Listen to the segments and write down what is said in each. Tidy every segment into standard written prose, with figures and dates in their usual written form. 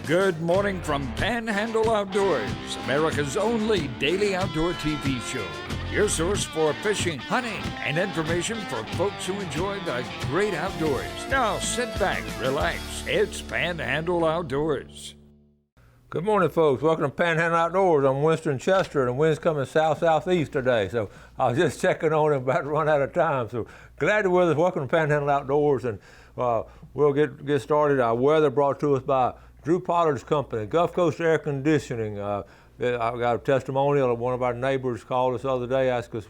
Good morning from Panhandle Outdoors, America's only daily outdoor TV show. Your source for fishing, hunting, and information for folks who enjoy the great outdoors. Now sit back, relax. It's Panhandle Outdoors. Good morning, folks. Welcome to Panhandle Outdoors. I'm Winston Chester, and the wind's coming south-southeast today. So I was just checking on it, about to run out of time. So glad you're with us. Welcome to Panhandle Outdoors, and we'll get started. Our weather brought to us by Drew Potter's company, Gulf Coast Air Conditioning. I got a testimonial. One of our neighbors called us the other day, asked us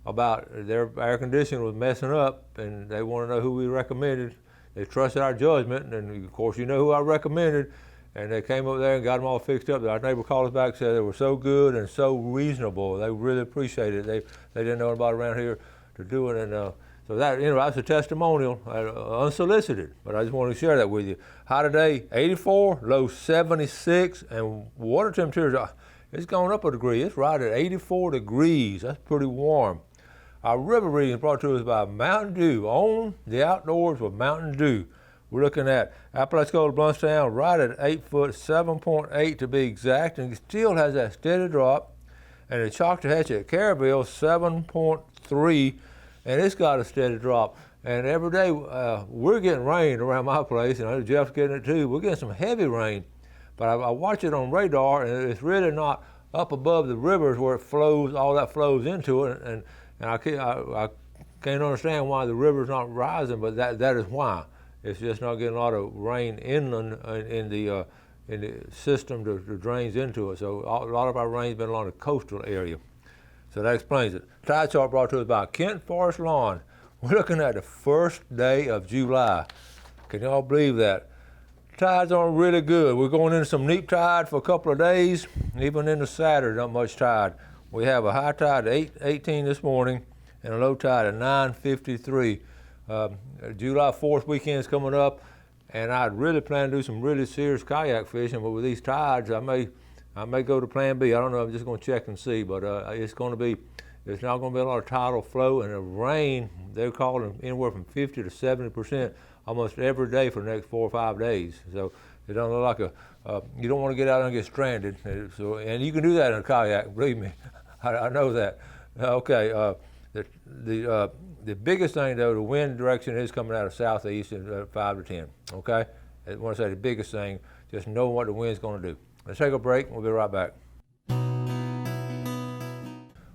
about their air conditioning was messing up, and they want to know who we recommended. They trusted our judgment, and of course, you know who I recommended. And they came over there and got them all fixed up. Our neighbor called us back and said they were so good and so reasonable. They really appreciated it. They didn't know anybody around here to do it, and so that, that's a testimonial, unsolicited, but I just wanted to share that with you. High today, 84, low 76, and water temperature, it's gone up a degree. It's right at 84 degrees. That's pretty warm. Our river reading is brought to us by Mountain Dew, on the outdoors with Mountain Dew. We're looking at Apalachicola Bluntstown right at 8 foot, 7.8 to be exact, and it still has that steady drop. And the Choctawhatchee at Carabelle, 7.3. And it's got a steady drop. And every day we're getting rain around my place, and I know Jeff's getting it too. We're getting some heavy rain, but I watch it on radar, and it's really not up above the rivers where it flows, all that flows into it. And I can't understand why the river's not rising, but that is why. It's just not getting a lot of rain inland in the system that drains into it. So a lot of our rain's been along the coastal area. So that explains it. Tide chart brought to us by Kent Forest Lawn. We're looking at the first day of July. Can y'all believe that? Tides aren't really good. We're going into some neap tide for a couple of days. Even into Saturday, not much tide. We have a high tide at 8:18 this morning and a low tide at 9:53. July 4th weekend is coming up, and I'd really plan to do some really serious kayak fishing, but with these tides, I may go to plan B. I don't know, I'm just going to check and see, but it's not going to be a lot of tidal flow, and the rain, they're calling anywhere from 50 to 70% almost every day for the next 4 or 5 days. So it don't look like you don't want to get out and get stranded. So, and you can do that in a kayak, believe me, I know that. Okay, the biggest thing though, the wind direction is coming out of southeast at 5 to 10, okay? I want to say the biggest thing, just know what the wind's going to do. Let's take a break, and we'll be right back.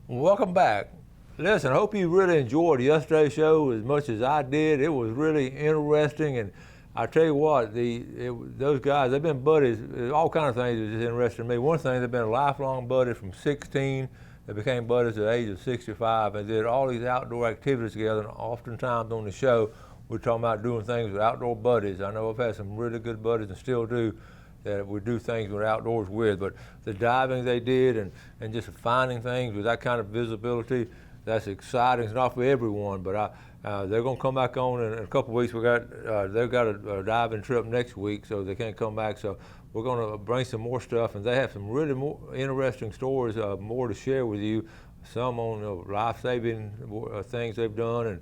Welcome back. Listen, I hope you really enjoyed yesterday's show as much as I did. It was really interesting, and I tell you what, those guys, they've been buddies, all kinds of things that just interested me. One thing, they've been lifelong buddies from 16. They became buddies at the age of 65 and did all these outdoor activities together, and oftentimes on the show, we're talking about doing things with outdoor buddies. I know I've had some really good buddies and still do, that we do things we're outdoors with, but the diving they did and just finding things with that kind of visibility, that's exciting. It's not for everyone, but they're going to come back on in a couple of weeks. They've got a diving trip next week, so they can't come back. So we're going to bring some more stuff, and they have some really more interesting stories, more to share with you. Some on life-saving things they've done,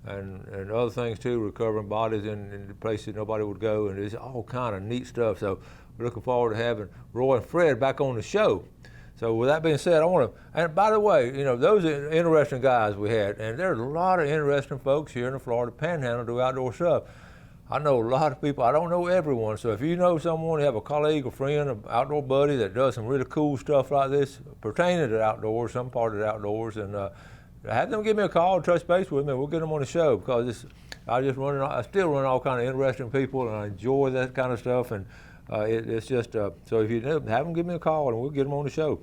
and other things too, recovering bodies in places nobody would go, and it's all kind of neat stuff. So we're looking forward to having Roy and Fred back on the show. So with that being said, I want to, and by the way, those are interesting guys we had, and there's a lot of interesting folks here in the Florida Panhandle do outdoor stuff. I know a lot of people, I don't know everyone, so if you know someone, you have a colleague, a friend, an outdoor buddy that does some really cool stuff like this pertaining to the outdoors, some part of the outdoors, and have them give me a call and touch base with me. We'll get them on the show, because I still run all kind of interesting people, and I enjoy that kind of stuff, and it's just, so if you know, have them give me a call and we'll get them on the show.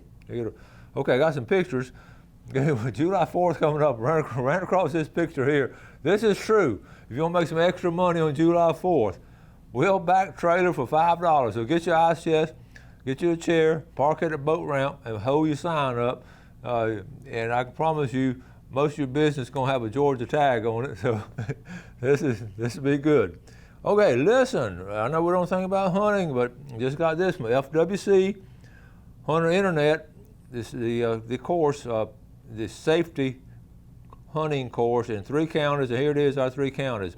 Okay, I got some pictures. July 4th coming up, ran across this picture here. This is true. If you want to make some extra money on July 4th, we'll back trailer for $5. So get your ice chest, get you a chair, park at the boat ramp, and hold your sign up. And I can promise you, most of your business is going to have a Georgia tag on it. So this will be good. Okay, listen, I know we don't think about hunting, but just got this one, FWC, Hunter Internet, the course, the safety hunting course in 3 counties, and here it is, our 3 counties.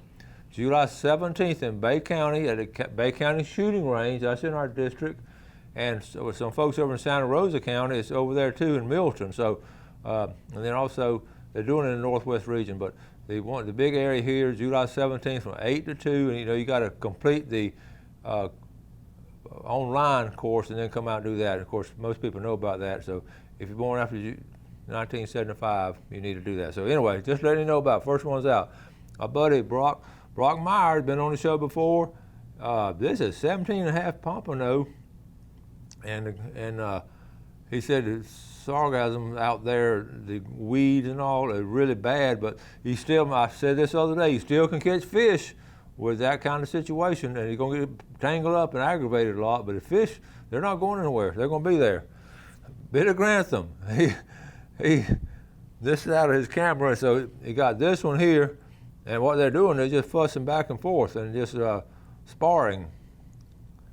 July 17th in Bay County at the Bay County Shooting Range. That's in our district. And so some folks over in Santa Rosa County, it's over there too in Milton. So, and then also they're doing it in the Northwest region. But the big area here, July 17th from 8 to 2. And you got to complete the online course and then come out and do that. And of course, most people know about that. So if you're born after 1975, you need to do that. So anyway, just letting you know about it. First one's out. My buddy Brock Myers, been on the show before. This is 17.5 pompano, and he said the sargassum out there, the weeds and all, are really bad. But I said this the other day, you still can catch fish with that kind of situation, and you're gonna get tangled up and aggravated a lot. But the fish, they're not going anywhere. They're gonna be there. Billy Grantham, this is out of his camera, so he got this one here. And what they're doing, they're just fussing back and forth and just sparring.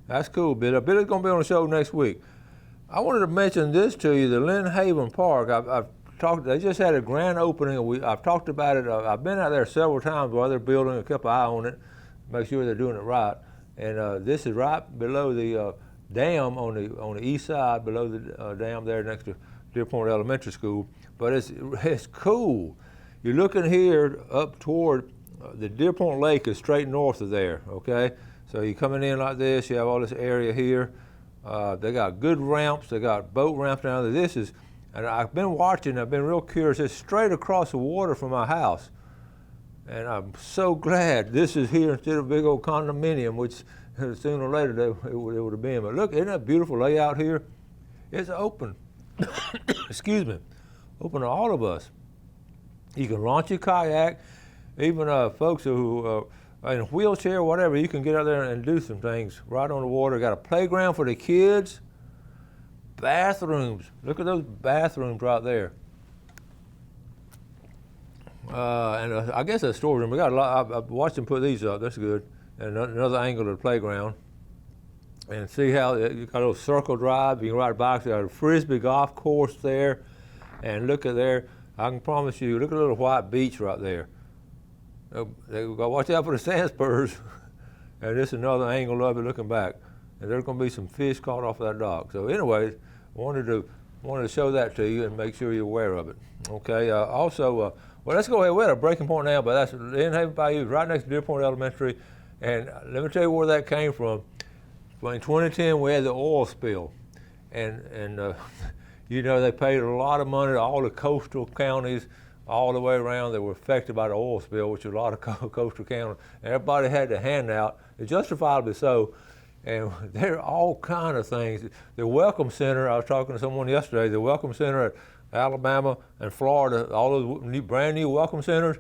That's cool, Billy. Billy's going to be on the show next week. I wanted to mention this to you, the Lynn Haven Park. They just had a grand opening. I've talked about it. I've been out there several times while they're building, kept an eye on it, make sure they're doing it right. And this is right below the dam on the east side, below the dam there next to Deer Point Elementary School. But it's cool. You're looking here up toward the Deer Point Lake is straight north of there, okay? So you're coming in like this, you have all this area here. They got good ramps, they got boat ramps down there. And I've been watching, I've been real curious. It's straight across the water from my house. And I'm so glad this is here instead of a big old condominium, which sooner or later it would have been. But look, isn't that a beautiful layout here? It's open, excuse me, open to all of us. You can launch your kayak, even folks who are in a wheelchair, whatever, you can get out there and do some things right on the water. Got a playground for the kids, bathrooms. Look at those bathrooms right there. And I guess a storage room. We got a lot. I've watched them put these up. That's good. And another angle of the playground. And see how you got a little circle drive. You can ride bikes. There's a frisbee golf course there. And look at there. I can promise you, look at the little white beach right there. They got to watch out for the sand spurs. And this is another angle of it looking back. And there's going to be some fish caught off that dock. So anyway, wanted to show that to you and make sure you're aware of it. Okay. Also, well, let's go ahead. We're at a breaking point now, but that's Lynn Haven Bayou, right next to Deer Point Elementary. And let me tell you where that came from. In 2010, we had the oil spill, and you know, they paid a lot of money to all the coastal counties all the way around that were affected by the oil spill, which was a lot of coastal counties. And everybody had to hand out, justifiably so. And there are all kind of things. The Welcome Center, I was talking to someone yesterday, the Welcome Center at Alabama and Florida, all those brand new Welcome Centers,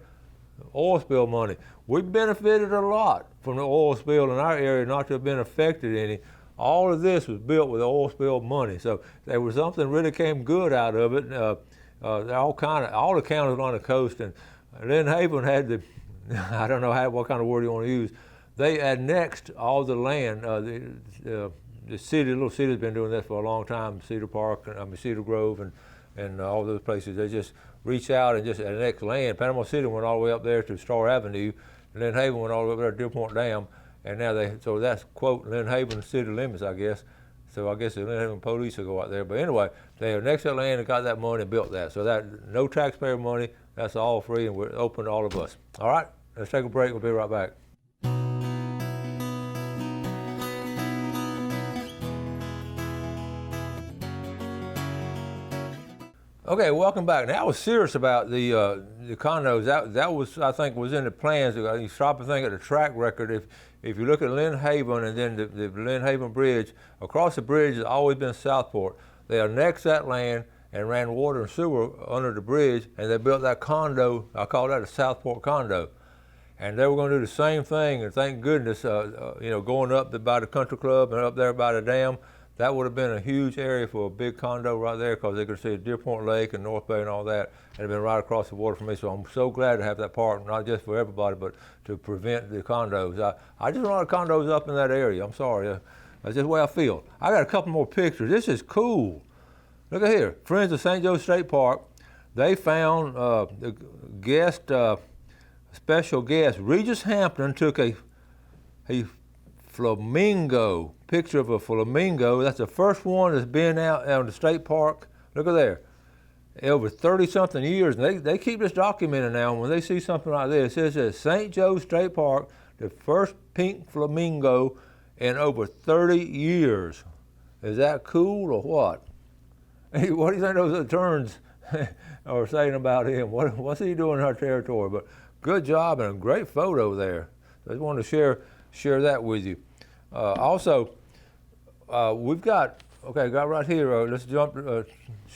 oil spill money. We benefited a lot from the oil spill in our area, not to have been affected any. All of this was built with oil spill money. So there was something really came good out of it. All the counties on the coast, and Lynn Haven had the, I don't know what kind of word you want to use. They annexed all the land. The city, little city's been doing that for a long time. Cedar Grove, and all those places. They just reach out and just annex land. Panama City went all the way up there to Star Avenue. Lynn Haven went all the way up there to Deer Point Dam. And now so that's, quote, Lynn Haven city limits, I guess. So I guess the Lynn Haven police will go out there. But anyway, they annexed that land and got that money and built that. So that, no taxpayer money, that's all free, and we're open to all of us. All right, let's take a break. We'll be right back. Okay, welcome back. Now I was serious about the condos. That was, I think, was in the plans. You stop and think of the track record. If you look at Lynn Haven and then the Lynn Haven Bridge, across the bridge has always been Southport. They annexed that land and ran water and sewer under the bridge, and they built that condo. I call that a Southport condo. And they were going to do the same thing, and thank goodness, going up by the country club and up there by the dam, that would have been a huge area for a big condo right there, because they could see Deer Point Lake and North Bay and all that, and it'd been right across the water from me. So I'm so glad to have that park, not just for everybody, but to prevent the condos. I just want condos up in that area. I'm sorry. That's just the way I feel. I got a couple more pictures. This is cool. Look at here. Friends of St. Joe State Park, they found the guest special guest. Regis Hampton took a flamingo, picture of a flamingo. That's the first one that's been out on the state park. Look at there. Over 30-something years, and they keep this documented now. When they see something like this, it says St. Joe State Park, the first pink flamingo in over 30 years. Is that cool or what? Hey, what do you think those attorneys are saying about him? What's he doing in our territory? But good job and a great photo there. So I just wanted to share that with you. Also, we've got right here. Let's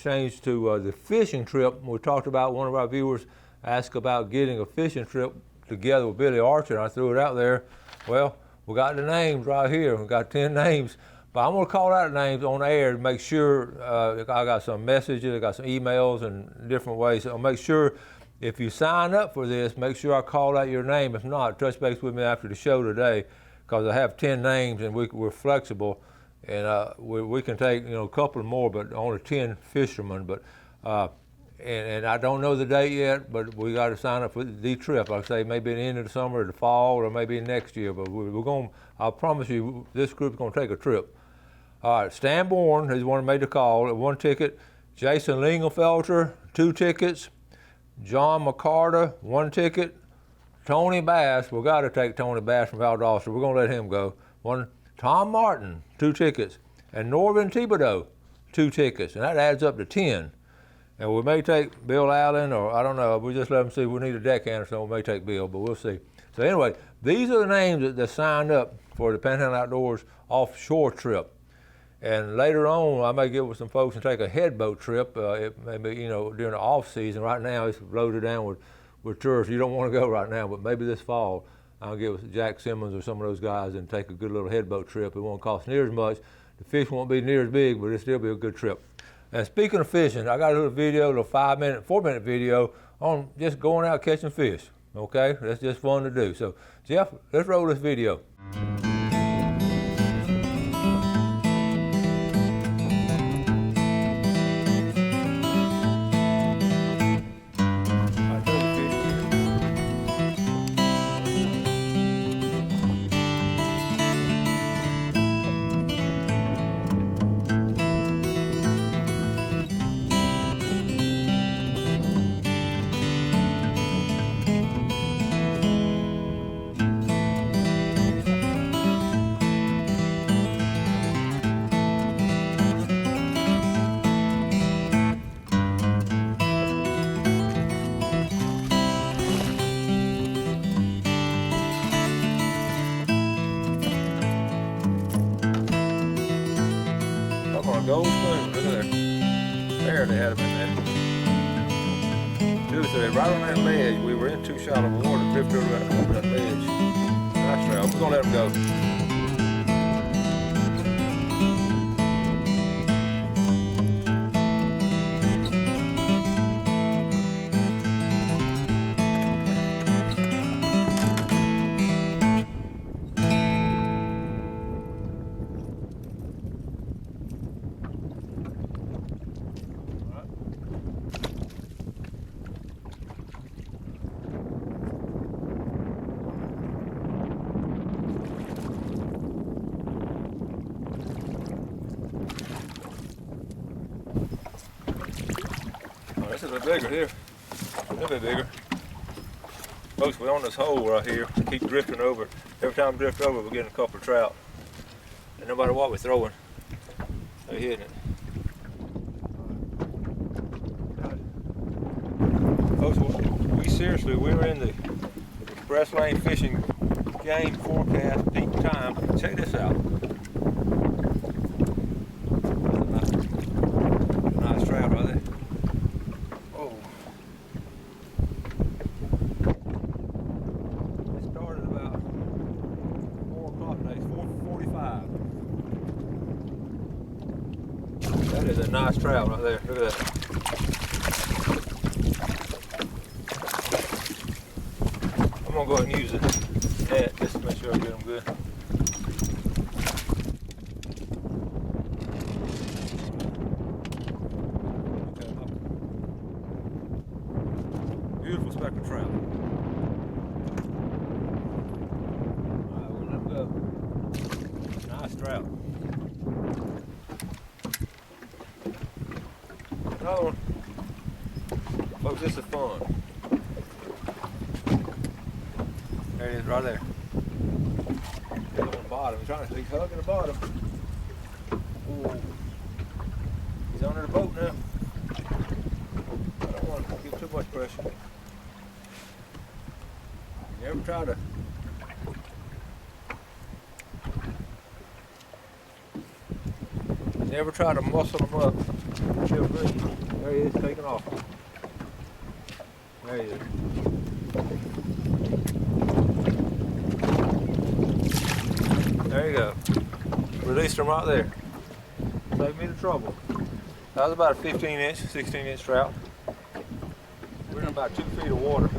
change to the fishing trip. We talked about, one of our viewers asked about getting a fishing trip together with Billy Archer, and I threw it out there. Well, we got the names right here. We got 10 names, but I'm going to call out the names on air to make sure. I got some messages, I got some emails and different ways. So I'll make sure if you sign up for this, make sure I call out your name. If not, touch base with me after the show today, because I have 10 names and we're flexible. And we can take a couple more, but only 10 fishermen. But and I don't know the date yet, but we got to sign up for the trip. Like I say, maybe at the end of the summer, or the fall, or maybe next year. But we're going. I promise you, this group's going to take a trip. All right, Stan Bourne is the one who made the call. 1 ticket. Jason Lingelfelter, 2 tickets. John McCarter, 1 ticket. Tony Bass, we got to take Tony Bass from Valdosta. We're going to let him go. 1. Tom Martin, 2 tickets, and Norvin Thibodeau, 2 tickets, and that adds up to 10. And we may take Bill Allen, or I don't know, we just let them see if we need a deckhand or something, we may take Bill, but we'll see. So anyway, these are the names that signed up for the Panhandle Outdoors offshore trip. And later on, I may get with some folks and take a headboat trip. It may be, during the off season. Right now, it's loaded down with tourists. You don't want to go right now, but maybe this fall, I'll get with Jack Simmons or some of those guys and take a good little headboat trip. It won't cost near as much. The fish won't be near as big, but it'll still be a good trip. And speaking of fishing, I got a little video, a little 4-minute video on just going out catching fish. Okay, that's just fun to do. So, Jeff, let's roll this video. Gold spoon, look at there. There they had them in there. 2 or 3, right on that ledge. We were in too shallow water, drifted over that ledge. Nice trout. We're gonna let them go. This is a bigger here, a little bit bigger. Folks, we're on this hole right here. Keep drifting over. Every time we drift over, we're getting a couple of trout. And no matter what we're throwing, they're hitting it. Folks, we're in the Express Lane Fishing Game Forecast peak time. Check this out. Nice trout right there. That is a nice trout right there. Look at that. I'm gonna go ahead and use it net just to make sure I get them good. Okay. Beautiful speckled trout. Another one. Folks, this is fun. There it is, right there. He's on the bottom. He's hugging the bottom. Ooh. He's under the boat now. I don't want to give too much pressure. You ever try to muscle them up? Feel good. There he is, taking off. There he is. There you go. Released them right there. Saved me the trouble. That was about a 15-inch, 16-inch trout. We're in about 2 feet of water.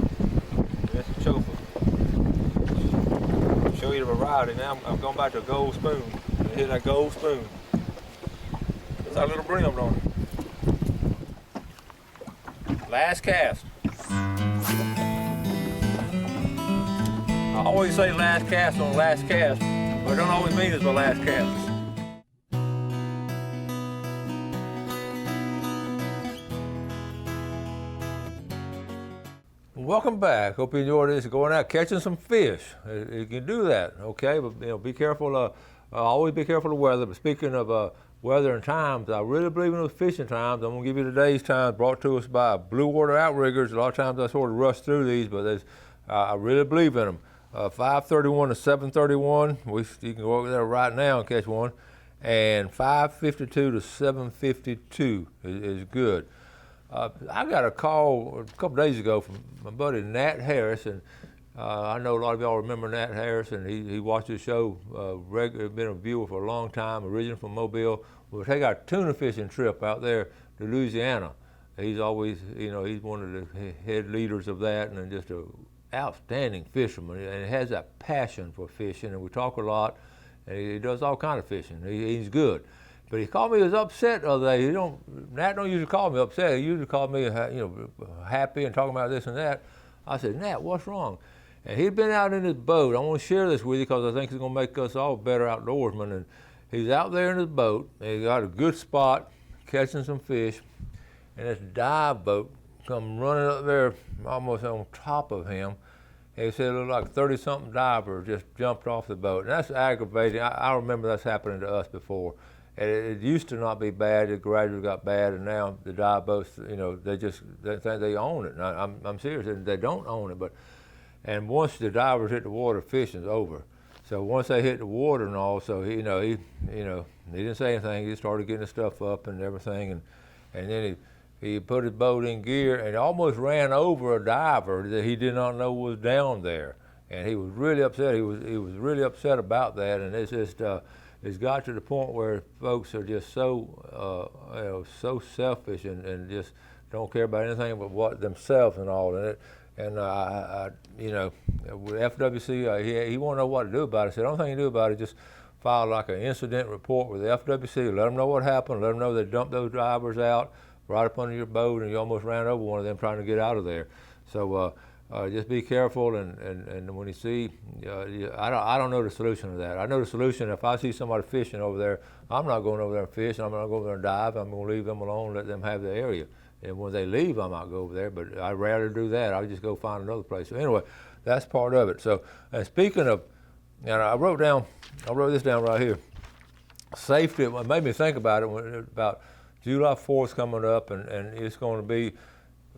That's a choker. Show you the variety. Now I'm going back to a gold spoon. Hit that gold spoon. It's our little brim on it. Last cast. I always say last cast on last cast, but it don't always mean it's my last cast. Welcome back. Hope you enjoyed this. Going out catching some fish. You can do that, okay? But be careful. Always be careful of weather. But speaking of weather and times, I really believe in those fishing times. I'm gonna give you today's times brought to us by Blue Water Outriggers. A lot of times I sort of rush through these, but I really believe in them. 5:31 to 7:31. You can go over there right now and catch one. And 5:52 to 7:52 is good. I got a call a couple days ago from my buddy Nat Harris, and I know a lot of y'all remember Nat Harris, and he watched the show, been a viewer for a long time, originally from Mobile. We'll take our tuna fishing trip out there to Louisiana. He's always, he's one of the head leaders of that, and just an outstanding fisherman, and he has that passion for fishing, and we talk a lot, and he does all kind of fishing. He's good. But he called me, he was upset the other day. Nat don't usually call me upset. He usually called me, happy and talking about this and that. I said, Nat, what's wrong? And he'd been out in his boat. I want to share this with you because I think it's going to make us all better outdoorsmen. And he's out there in his boat, and he got a good spot, catching some fish, and this dive boat come running up there almost on top of him. And he said it looked like a 30-something diver just jumped off the boat. And that's aggravating. I remember that's happening to us before. And it used to not be bad. It gradually got bad, and now the dive boats, they think they own it. And I'm serious, they don't own it. And once the divers hit the water, fishing's over. So once they hit the water and all, so he didn't say anything. He started getting the stuff up and everything, and then he put his boat in gear and almost ran over a diver that he did not know was down there. And he was really upset. He was really upset about that, and it's just. It's got to the point where folks are just so selfish and just don't care about anything but what themselves and all. With FWC, he won't know what to do about it. I said, the only thing you do about it is just file like an incident report with the FWC, let them know what happened, let them know they dumped those divers out right up under your boat and you almost ran over one of them trying to get out of there. So just be careful, and when you see, I don't know the solution to that. I know the solution. If I see somebody fishing over there, I'm not going over there and fish. I'm not going over there and dive. I'm going to leave them alone, let them have the area. And when they leave, I might go over there, but I'd rather do that. I'll just go find another place. So anyway, that's part of it. So speaking of, I wrote this down right here. Safety, it made me think about it, about July 4th coming up, and it's going to be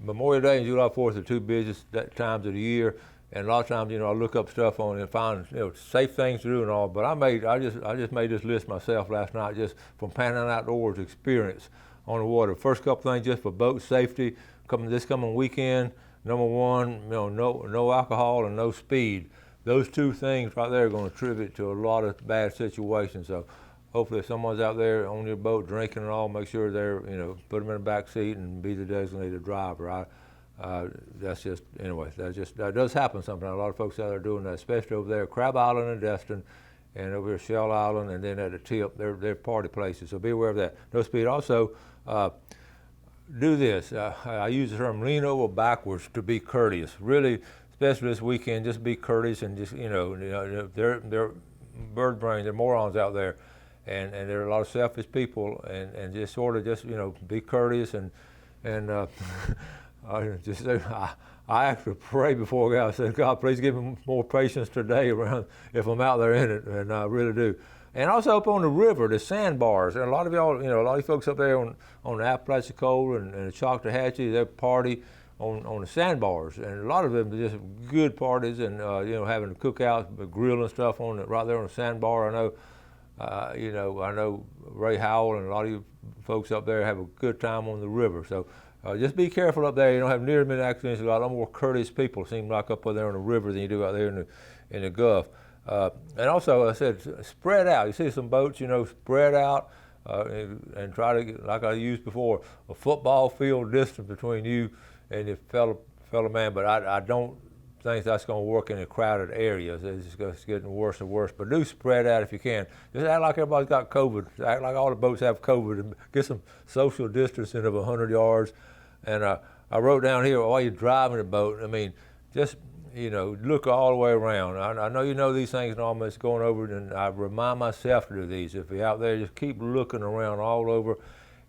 Memorial Day and July 4th are two busiest times of the year, and a lot of times, I look up stuff on it and find, safe things to do and all. But I just made this list myself last night, just from Panhandle Outdoors experience on the water. First couple things just for boat safety. This coming weekend, number one, no alcohol and no speed. Those two things right there are going to contribute to a lot of bad situations. So hopefully if someone's out there on your boat drinking and all, make sure they're, put them in the back seat and be the designated driver. That does happen sometimes. A lot of folks out there doing that, especially over there at Crab Island and Destin, and over here at Shell Island, and then at the tip, they're party places. So be aware of that. No speed. Also, do this. I use the term lean over backwards to be courteous. Really, especially this weekend, just be courteous and just, they're bird brains, they're morons out there. And there are a lot of selfish people, and just sort of just, be courteous and And I actually pray before God. I said, God, please give me more patience today around if I'm out there in it, and I really do. And also up on the river, the sandbars. And a lot of y'all, a lot of you folks up there on the Apalachicola and the Choctawhatchee, they party on the sandbars. And a lot of them are just good parties and, having cookouts, grilling stuff right there on the sandbar. I know Ray Howell and a lot of you folks up there have a good time on the river. So just be careful up there. You don't have near as many accidents. A lot more courteous people seem like up there on the river than you do out there in the Gulf. And also, I said, spread out. You see some boats, spread out and try to, like I used before, a football field distance between you and your fellow man. But I don't think that's going to work in the crowded areas. It's getting worse and worse. But do spread out if you can. Just act like everybody's got COVID. Act like all the boats have COVID and get some social distancing of 100 yards. And I wrote down here, while you're driving the boat, just look all the way around. I know you know these things normally, it's going over, and I remind myself to do these. If you're out there, just keep looking around all over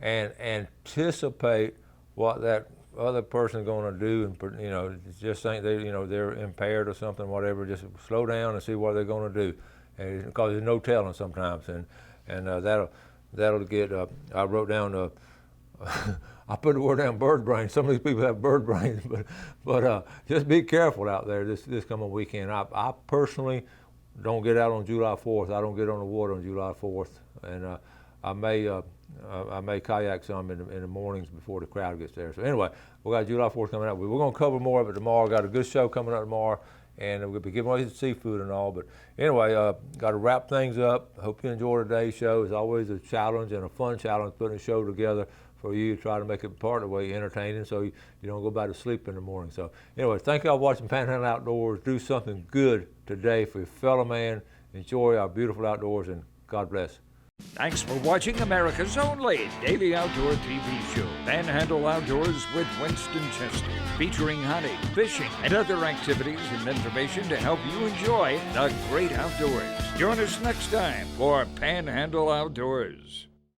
and anticipate what that other person's going to do, and just think they're impaired or something, whatever. Just slow down and see what they're going to do, and because there's no telling sometimes, and that'll get. I wrote down. I put the word down, bird brain. Some of these people have bird brains, but just be careful out there this coming weekend. I personally don't get out on July 4th. I don't get on the water on July 4th, and I may kayak some in the mornings before the crowd gets there. So anyway, we got July 4th coming up. We're going to cover more of it tomorrow. Got a good show coming up tomorrow, and we're going to be giving away some seafood and all. But anyway, got to wrap things up. Hope you enjoy today's show. It's always a challenge and a fun challenge putting a show together for you to try to make it part of the way entertaining so you don't go back to sleep in the morning. So anyway, thank y'all for watching Panhandle Outdoors. Do something good today for your fellow man. Enjoy our beautiful outdoors, and God bless. Thanks for watching America's only daily outdoor TV show, Panhandle Outdoors with Winston Chester, featuring hunting, fishing, and other activities and information to help you enjoy the great outdoors. Join us next time for Panhandle Outdoors.